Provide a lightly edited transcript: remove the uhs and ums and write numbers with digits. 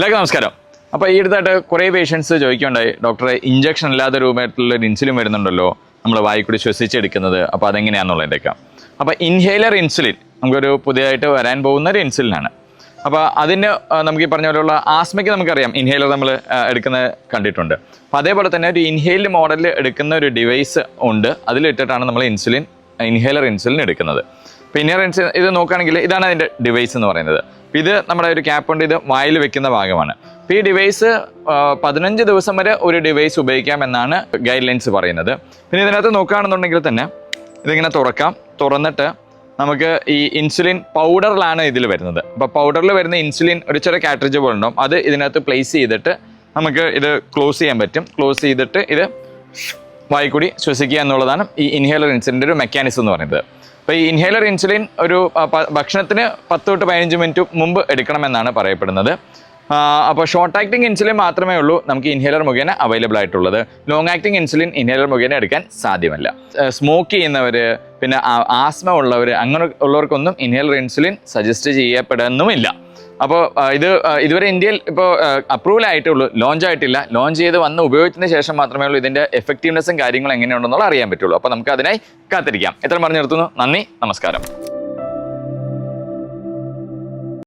എല്ലാവർക്കും നമസ്കാരം. അപ്പോൾ ഈ അടുത്തായിട്ട് കുറേ പേഷ്യൻസ് ചോദിക്കുകയുണ്ടായി, ഡോക്ടറെ ഇഞ്ചക്ഷൻ അല്ലാത്ത രൂപമായിട്ടുള്ളൊരു ഇൻസുലിൻ വരുന്നുണ്ടല്ലോ, നമ്മൾ വായിക്കൂടി ശ്വസിച്ചെടുക്കുന്നത്, അപ്പോൾ അതെങ്ങനെയാണെന്നുള്ളതിൻ്റെയൊക്കെ. അപ്പോൾ ഇൻഹേലർ ഇൻസുലിൻ നമുക്കൊരു പുതിയതായിട്ട് വരാൻ പോകുന്ന ഒരു ഇൻസുലിനാണ്. അപ്പോൾ അതിന് നമുക്ക് ഈ പറഞ്ഞ പോലെയുള്ള ആസ്മയ്ക്ക് നമുക്കറിയാം ഇൻഹേലർ നമ്മൾ എടുക്കുന്നത് കണ്ടിട്ടുണ്ട്. അപ്പോൾ അതേപോലെ തന്നെ ഒരു ഇൻഹേൽഡ് മോഡലിൽ എടുക്കുന്ന ഒരു ഡിവൈസ് ഉണ്ട്, അതിലിട്ടിട്ടാണ് നമ്മൾ ഇൻഹേലർ ഇൻസുലിൻ എടുക്കുന്നത്. അപ്പോൾ ഇൻഹേലർ ഇൻസുലിൻ ഇത് നോക്കുകയാണെങ്കിൽ ഇതാണ് അതിൻ്റെ ഡിവൈസ് എന്ന് പറയുന്നത്. ഇത് നമ്മുടെ ഒരു ക്യാപ്പ് കൊണ്ട് ഇത് വായിൽ വെക്കുന്ന ഭാഗമാണ്. അപ്പോൾ ഈ ഡിവൈസ് 15 ദിവസം വരെ ഒരു ഡിവൈസ് ഉപയോഗിക്കാമെന്നാണ് ഗൈഡ് ലൈൻസ് പറയുന്നത്. പിന്നെ ഇതിനകത്ത് നോക്കുകയാണെന്നുണ്ടെങ്കിൽ തന്നെ ഇതിങ്ങനെ തുറന്നിട്ട് നമുക്ക് ഈ ഇൻസുലിൻ പൗഡറിലാണ് ഇതിൽ വരുന്നത്. അപ്പോൾ പൗഡറിൽ വരുന്ന ഇൻസുലിൻ ഒരു ചെറിയ കാട്രിഡ്ജ് പോലെ ഉണ്ടാവും, അത് ഇതിനകത്ത് പ്ലേസ് ചെയ്തിട്ട് നമുക്ക് ഇത് ക്ലോസ് ചെയ്യാൻ പറ്റും. ക്ലോസ് ചെയ്തിട്ട് ഇത് വായിക്കൂടി ശ്വസിക്കുക എന്നുള്ളതാണ് ഈ ഇൻഹേലർ ഇൻസുലിൻ്റെ ഒരു മെക്കാനിസം എന്ന് പറയുന്നത്. അപ്പോൾ ഈ ഇൻഹേലർ ഇൻസുലിൻ ഒരു ഭക്ഷണത്തിന് 10 തൊട്ട് 15 മിനിറ്റ് മുമ്പ് എടുക്കണമെന്നാണ് പറയപ്പെടുന്നത്. അപ്പോൾ ഷോർട്ട് ആക്ടിങ് ഇൻസുലിൻ മാത്രമേ ഉള്ളൂ നമുക്ക് ഇൻഹേലർ മുഖേന അവൈലബിൾ ആയിട്ടുള്ളത്. ലോങ് ആക്ടിങ് ഇൻസുലിൻ ഇൻഹേലർ മുഖേന എടുക്കാൻ സാധ്യമല്ല. സ്മോക്ക് ചെയ്യുന്നവർ, പിന്നെ ആസ്മ ഉള്ളവർ, അങ്ങനെ ഉള്ളവർക്കൊന്നും ഇൻഹേലർ ഇൻസുലിൻ സജസ്റ്റ് ചെയ്യപ്പെടുന്നുമില്ല. അപ്പോൾ ഇതുവരെ ഇന്ത്യയിൽ ഇപ്പോൾ അപ്രൂവൽ ആയിട്ടുള്ളൂ, ലോഞ്ച് ആയിട്ടില്ല. ലോഞ്ച് ചെയ്ത് വന്ന് ഉപയോഗിച്ചതിന് ശേഷം മാത്രമേ ഉള്ളൂ ഇതിൻ്റെ എഫക്റ്റീവ്നെസ്സും കാര്യങ്ങളും എങ്ങനെയുണ്ടെന്നുള്ള അറിയാൻ പറ്റുള്ളൂ. അപ്പോൾ നമുക്ക് അതിനായി കാത്തിരിക്കാം. എത്ര പറഞ്ഞു നിർത്തുന്നു. നന്ദി, നമസ്കാരം.